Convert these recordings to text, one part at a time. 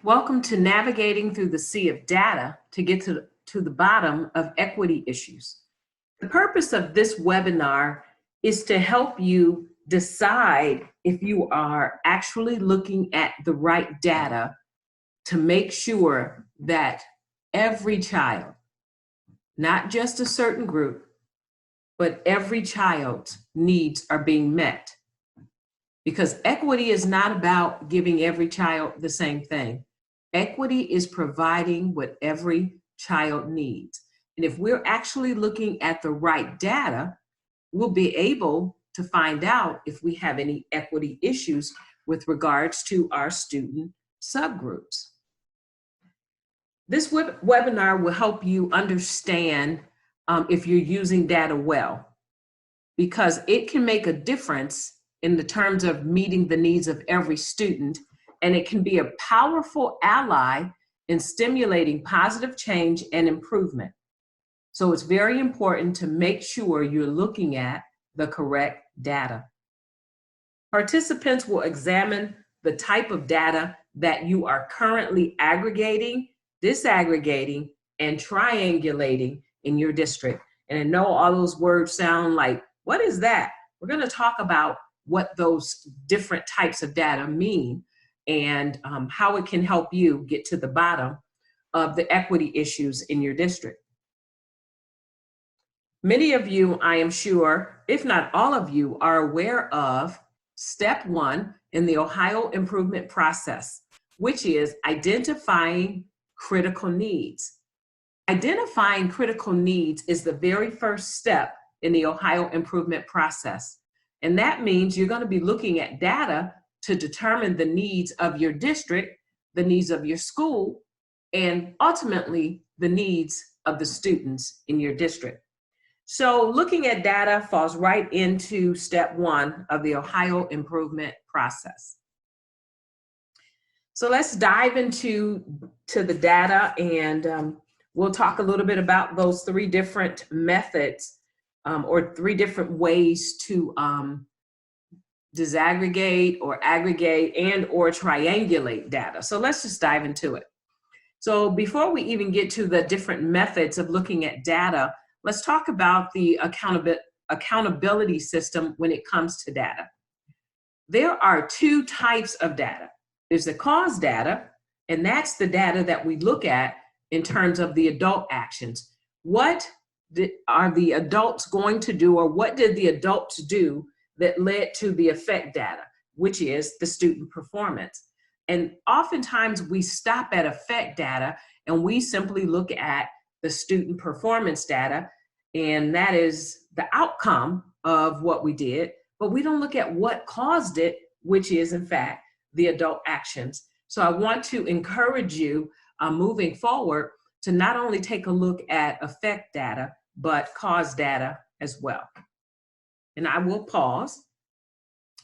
Welcome to Navigating Through the Sea of Data to get to the bottom of equity issues. The purpose of this webinar is to help you decide if you are actually looking at the right data to make sure that every child, not just a certain group, but every child's needs are being met. Because equity is not about giving every child the same thing. Equity is providing what every child needs. And if we're actually looking at the right data, we'll be able to find out if we have any equity issues with regards to our student subgroups. This webinar will help you understand if you're using data well, because it can make a difference in the terms of meeting the needs of every student, and it can be a powerful ally in stimulating positive change and improvement. So it's very important to make sure you're looking at the correct data. Participants will examine the type of data that you are currently aggregating, disaggregating, and triangulating in your district. And I know all those words sound like, what is that? We're going to talk about what those different types of data mean and how it can help you get to the bottom of the equity issues in your district. Many of you, I am sure, if not all of you, are aware of step 1 in the Ohio improvement process, which is identifying critical needs. Identifying critical needs is the very first step in the Ohio improvement process. And that means you're going to be looking at data to determine the needs of your district, the needs of your school, and ultimately the needs of the students in your district. So looking at data falls right into step 1 of the Ohio improvement process. So let's dive into the data, and we'll talk a little bit about those 3 different methods or 3 different ways to disaggregate or aggregate and or triangulate data. So let's just dive into it. So before we even get to the different methods of looking at data, let's talk about the accountability system when it comes to data. There are 2 types of data. There's the cause data, and that's the data that we look at in terms of the adult actions. What are the adults going to do, or what did the adults do that led to the effect data, which is the student performance? And oftentimes we stop at effect data and we simply look at the student performance data, and that is the outcome of what we did, but we don't look at what caused it, which is in fact the adult actions. So I want to encourage you moving forward to not only take a look at effect data, but cause data as well. And I will pause,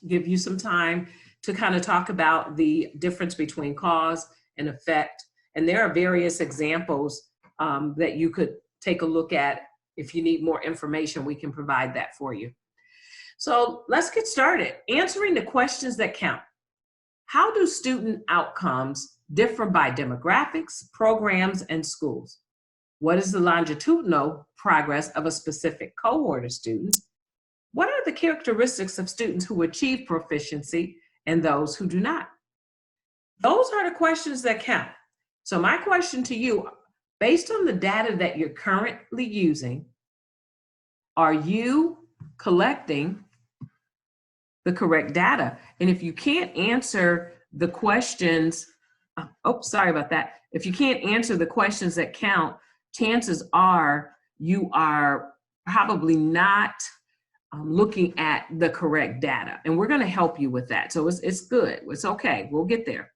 give you some time to kind of talk about the difference between cause and effect. And there are various examples that you could take a look at. If you need more information, we can provide that for you. So let's get started. Answering the questions that count. How do student outcomes differ by demographics, programs, and schools? What is the longitudinal progress of a specific cohort of students? What are the characteristics of students who achieve proficiency and those who do not? Those are the questions that count. So my question to you, based on the data that you're currently using, are you collecting the correct data? And if you can't answer the questions, sorry about that. If you can't answer the questions that count, chances are you are probably not looking at the correct data. And we're going to help you with that. So it's good. It's okay. We'll get there.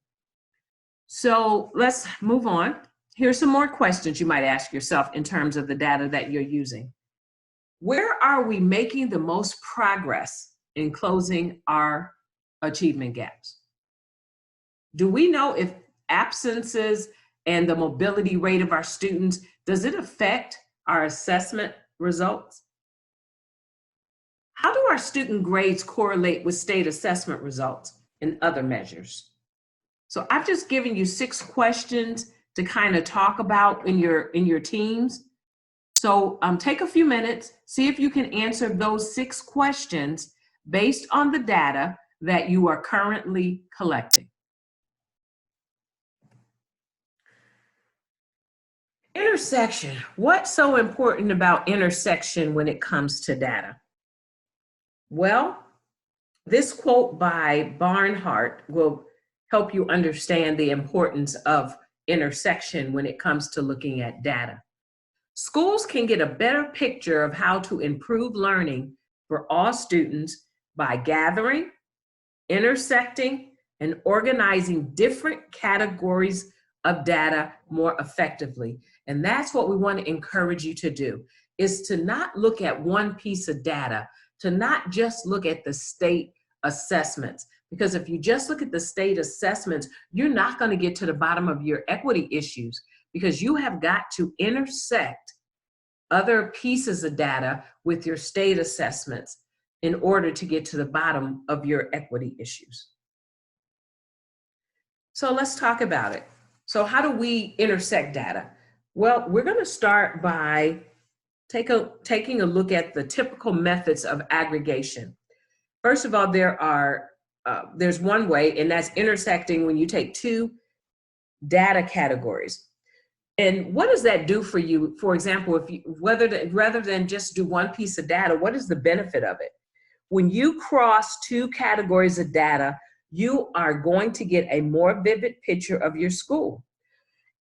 So let's move on. Here's some more questions you might ask yourself in terms of the data that you're using. Where are we making the most progress in closing our achievement gaps? Do we know if absences and the mobility rate of our students, does it affect our assessment results? How do our student grades correlate with state assessment results and other measures? So I've just given you 6 questions to kind of talk about in your teams. So take a few minutes, see if you can answer those 6 questions based on the data that you are currently collecting. Intersection. What's so important about intersection when it comes to data? Well, this quote by Barnhart will help you understand the importance of intersection when it comes to looking at data. Schools can get a better picture of how to improve learning for all students by gathering, intersecting, and organizing different categories of data more effectively. And that's what we want to encourage you to do, is to not look at one piece of data, to not just look at the state assessments. Because if you just look at the state assessments, you're not going to get to the bottom of your equity issues, because you have got to intersect other pieces of data with your state assessments in order to get to the bottom of your equity issues. So let's talk about it. So how do we intersect data? Well, we're going to start by taking a look at the typical methods of aggregation. First of all, there's one way, and that's intersecting when you take 2 data categories. And what does that do for you? For example, if you, rather than just do one piece of data, what is the benefit of it? When you cross 2 categories of data, you are going to get a more vivid picture of your school.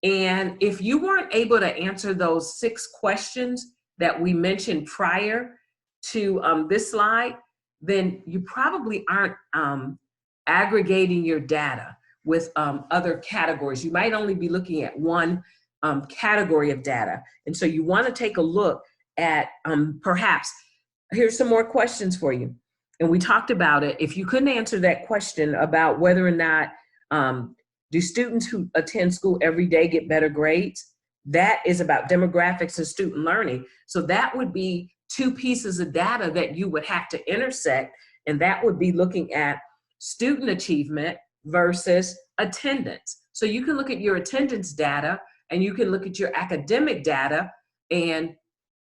And if you weren't able to answer those 6 questions that we mentioned prior to this slide, then you probably aren't aggregating your data with other categories. You might only be looking at one category of data. And so you want to take a look at perhaps, here's some more questions for you. And we talked about it. If you couldn't answer that question about whether or not do students who attend school every day get better grades, that is about demographics and student learning. So that would be 2 pieces of data that you would have to intersect, and that would be looking at student achievement versus attendance. So you can look at your attendance data, and you can look at your academic data, and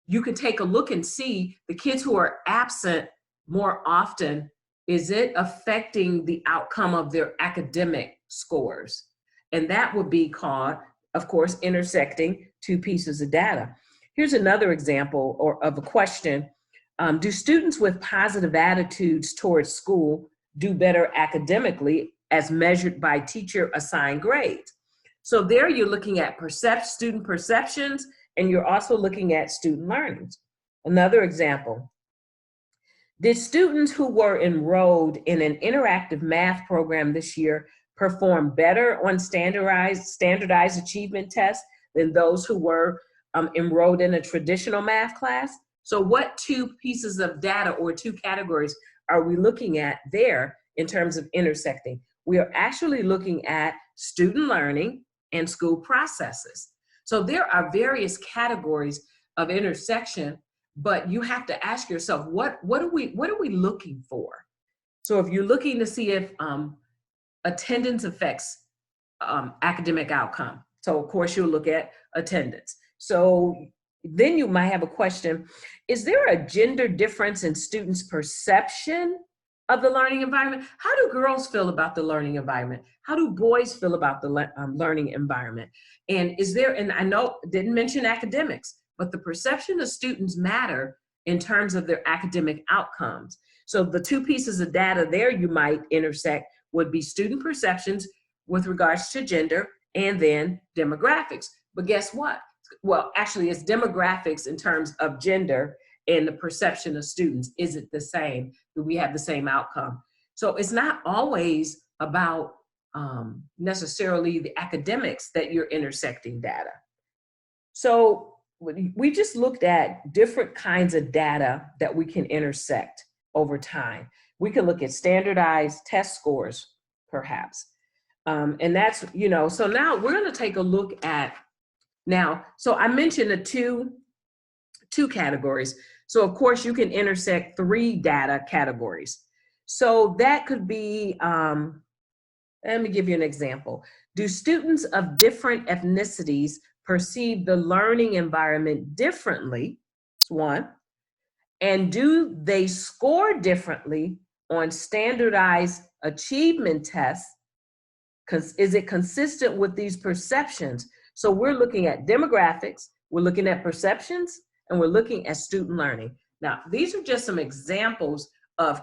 you can take a look and see the kids who are absent more often, is it affecting the outcome of their academic scores? And that would be called, of course, intersecting 2 pieces of data. Here's another example of a question. Do students with positive attitudes towards school do better academically as measured by teacher assigned grades? So there you're looking at student perceptions, and you're also looking at student learnings. Another example. Did students who were enrolled in an interactive math program this year perform better on standardized achievement tests than those who were enrolled in a traditional math class? So what 2 pieces of data or 2 categories are we looking at there in terms of intersecting? We are actually looking at student learning and school processes. So there are various categories of intersection, but you have to ask yourself, what are we looking for? So if you're looking to see if attendance affects academic outcome, so of course you'll look at attendance. So then you might have a question, is there a gender difference in students' perception of the learning environment? How do girls feel about the learning environment? How do boys feel about the learning environment? And is there, and I know didn't mention academics, but the perception of students matter in terms of their academic outcomes. So the 2 pieces of data there you might intersect would be student perceptions with regards to gender, and then demographics. But guess what? Well, actually it's demographics in terms of gender and the perception of students. Is it the same? Do we have the same outcome? So it's not always about necessarily the academics that you're intersecting data. So we just looked at different kinds of data that we can intersect over time. We can look at standardized test scores, perhaps. And that's, so now we're going to take a look at, so I mentioned the two 2 categories. So of course you can intersect 3 data categories. So that could be, let me give you an example. Do students of different ethnicities perceive the learning environment differently? That's one. And do they score differently on standardized achievement tests? Is it consistent with these perceptions? So we're looking at demographics, we're looking at perceptions, and we're looking at student learning. Now, these are just some examples of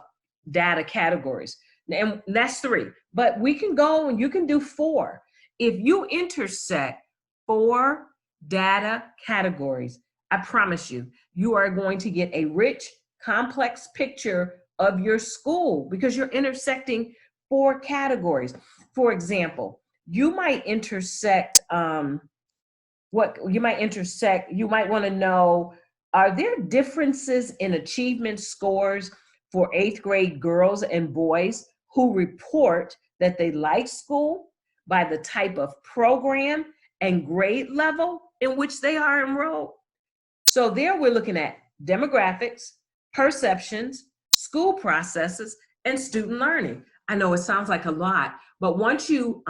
data categories. And that's 3, but we can go and you can do 4. If you intersect 4 data categories, I promise you, you are going to get a rich, complex picture of your school because you're intersecting 4 categories. For example, you might intersect, you might want to know, are there differences in achievement scores for 8th grade girls and boys who report that they like school by the type of program and grade level in which they are enrolled? So there we're looking at demographics, perceptions, school processes, and student learning. I know it sounds like a lot, but once you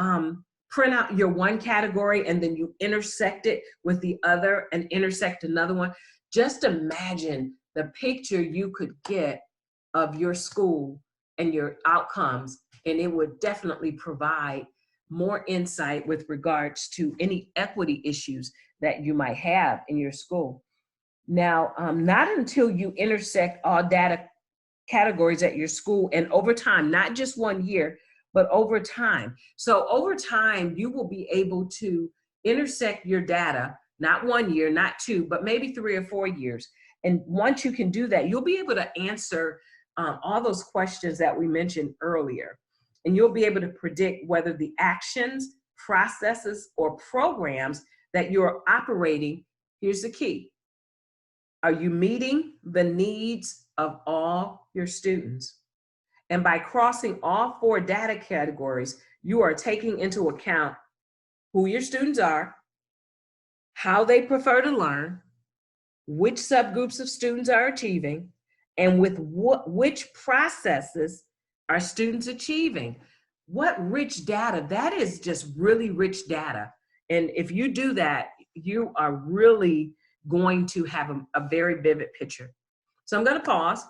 print out your one category and then you intersect it with the other and intersect another one, just imagine the picture you could get of your school and your outcomes, and it would definitely provide more insight with regards to any equity issues that you might have in your school. Now, not until you intersect all data categories at your school and over time, not just 1 year, but over time. So over time, you will be able to intersect your data, not 1 year, not 2, but maybe 3 or 4 years. And once you can do that, you'll be able to answer all those questions that we mentioned earlier. And you'll be able to predict whether the actions, processes, or programs that you're operating, here's the key. Are you meeting the needs of all your students? And by crossing all 4 data categories, you are taking into account who your students are, how they prefer to learn, which subgroups of students are achieving, and with which processes are students achieving. What rich data, that is just really rich data. And if you do that, you are really going to have a very vivid picture. So I'm going to pause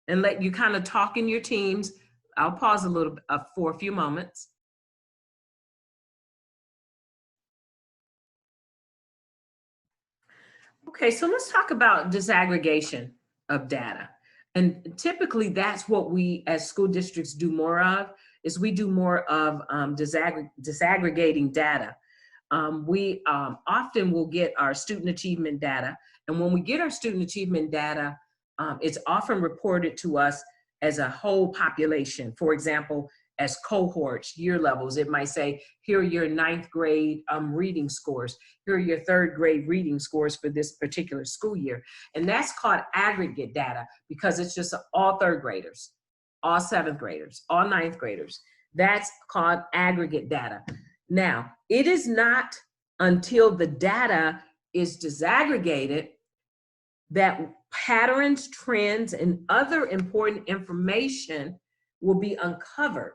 and let you kind of talk in your teams. I'll pause a little for a few moments. Okay, so let's talk about disaggregation of data. And typically that's what we as school districts do more of, is we do more of disaggregating data. We often will get our student achievement data. And when we get our student achievement data, it's often reported to us as a whole population. For example, as cohorts, year levels, it might say, here are your 9th grade reading scores. Here are your 3rd grade reading scores for this particular school year. And that's called aggregate data because it's just all 3rd graders, all 7th graders, all 9th graders. That's called aggregate data. Now, it is not until the data is disaggregated that patterns, trends, and other important information will be uncovered.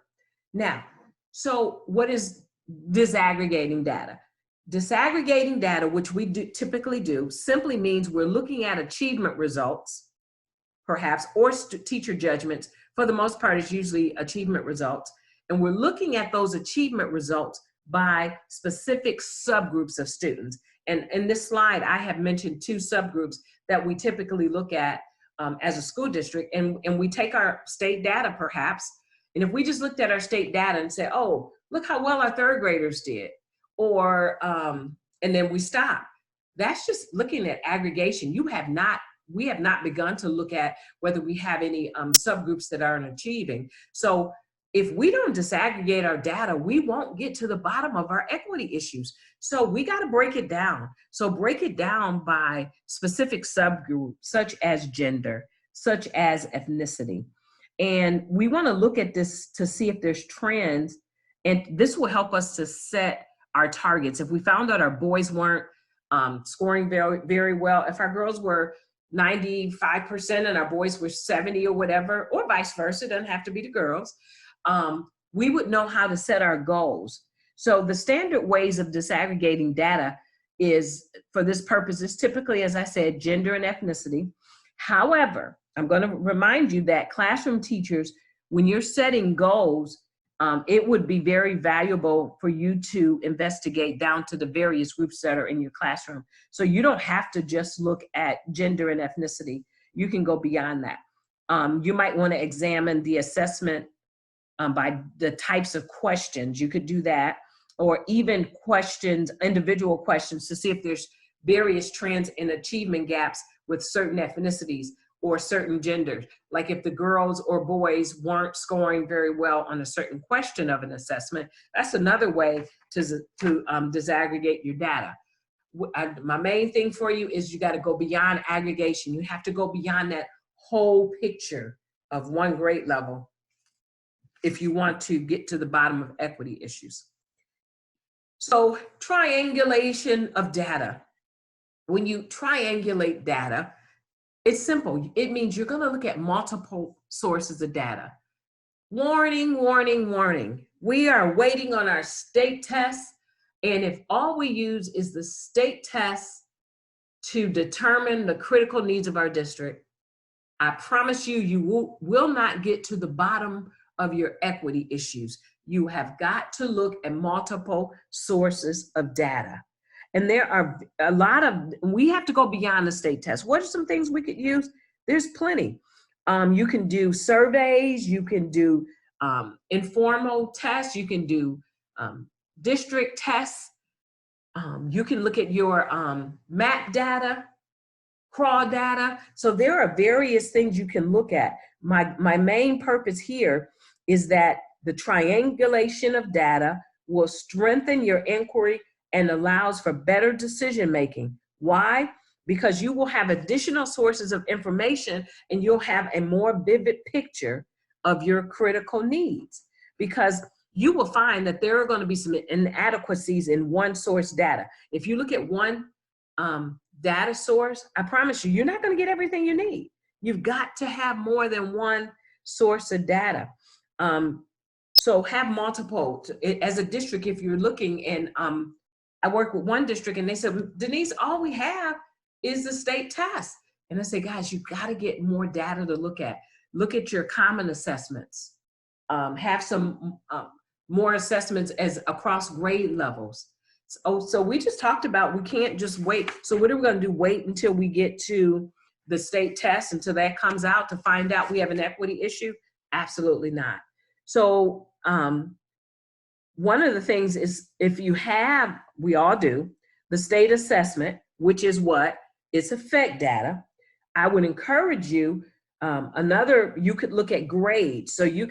Now, so what is disaggregating data? Disaggregating data, which we typically do, simply means we're looking at achievement results, perhaps, or teacher judgments. For the most part, it's usually achievement results. And we're looking at those achievement results by specific subgroups of students. And in this slide, I have mentioned 2 subgroups that we typically look at as a school district. And we take our state data, perhaps, and if we just looked at our state data and said, oh, look how well our 3rd graders did, or, and then we stop. That's just looking at aggregation. We have not begun to look at whether we have any subgroups that aren't achieving. So if we don't disaggregate our data, we won't get to the bottom of our equity issues. So we got to break it down. So break it down by specific subgroups, such as gender, such as ethnicity. And we want to look at this to see if there's trends, and this will help us to set our targets. If we found out our boys weren't scoring very, very well. If our girls were 95% and our boys were 70 or whatever, or vice versa, it doesn't have to be the girls, we would know how to set our goals. So the standard ways of disaggregating data is, for this purpose, is typically, as I said, gender and ethnicity. However, I'm going to remind you that classroom teachers, when you're setting goals, it would be very valuable for you to investigate down to the various groups that are in your classroom. So you don't have to just look at gender and ethnicity. You can go beyond that. You might want to examine the assessment by the types of questions. You could do that, or even questions, individual questions, to see if there's various trends in achievement gaps with certain ethnicities or certain genders. Like if the girls or boys weren't scoring very well on a certain question of an assessment, that's another way to disaggregate your data. My main thing for you is you got to go beyond aggregation. You have to go beyond that whole picture of one grade level if you want to get to the bottom of equity issues. So triangulation of data. When you triangulate data, it's simple. It means you're going to look at multiple sources of data. Warning, warning, warning. We are waiting on our state tests, and if all we use is the state tests to determine the critical needs of our district, I promise you, you will not get to the bottom of your equity issues. You have got to look at multiple sources of data. And there are a lot of, we have to go beyond the state test. What are some things we could use? There's plenty. You can do surveys, you can do informal tests, you can do district tests. You can look at your map data, crawl data. So there are various things you can look at. My main purpose here is that the triangulation of data will strengthen your inquiry and allows for better decision making. Why? Because you will have additional sources of information and you'll have a more vivid picture of your critical needs. Because you will find that there are going to be some inadequacies in one source data. If you look at one data source, I promise you, you're not going to get everything you need. You've got to have more than one source of data. So have multiple. As a district, if you're looking, and I work with one district and they said, Denise, all we have is the state test. And I say, guys, you've got to get more data to look at. Look at your common assessments. Have some more assessments as across grade levels. So we just talked about, we can't just wait. So what are we going to do? Wait until we get to the state test, until that comes out to find out we have an equity issue? Absolutely not. So one of the things is, if you have, we all do, the state assessment, which is what? It's effect data. I would encourage you, you could look at grades. So you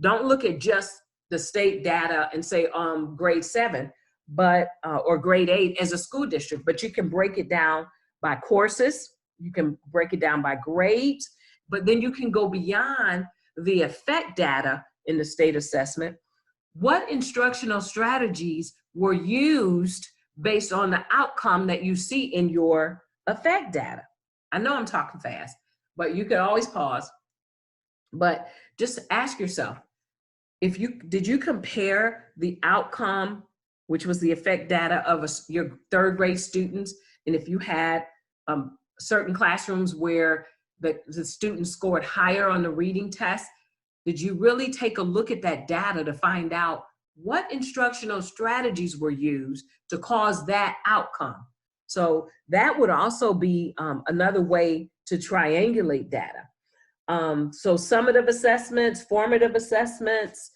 don't look at just the state data and say grade 7, but or grade 8 as a school district, but you can break it down by courses, you can break it down by grades, but then you can go beyond the effect data in the state assessment. What instructional strategies were used based on the outcome that you see in your effect data? I know I'm talking fast, but you can always pause. But just ask yourself, did you compare the outcome, which was the effect data of your third grade students, and if you had certain classrooms where the students scored higher on the reading test, did you really take a look at that data to find out what instructional strategies were used to cause that outcome? So that would also be another way to triangulate data. So summative assessments, formative assessments,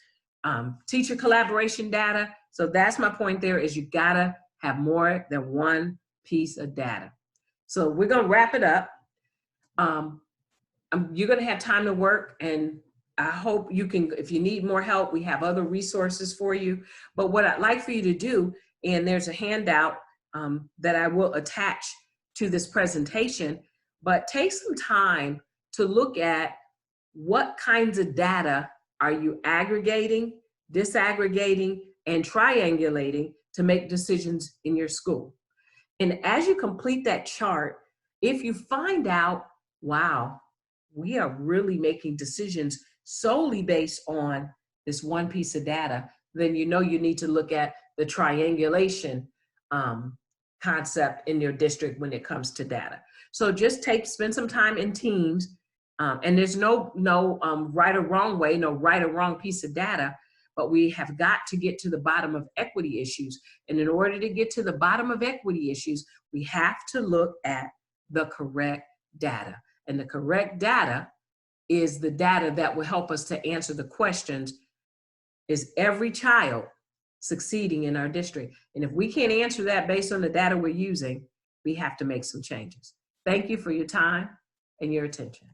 teacher collaboration data. So that's my point there, is you gotta have more than one piece of data. So we're gonna wrap it up. You're gonna have time to work, and I hope you can, if you need more help, we have other resources for you. But what I'd like for you to do, and there's a handout that I will attach to this presentation, but take some time to look at what kinds of data are you aggregating, disaggregating, and triangulating to make decisions in your school. And as you complete that chart, if you find out, wow, we are really making decisions solely based on this one piece of data, then you know you need to look at the triangulation concept in your district when it comes to data. So just spend some time in teams, and there's no right or wrong way, no right or wrong piece of data, but we have got to get to the bottom of equity issues. And in order to get to the bottom of equity issues, we have to look at the correct data. And the correct data is the data that will help us to answer the questions, is every child succeeding in our district? And if we can't answer that based on the data we're using, we have to make some changes. Thank you for your time and your attention.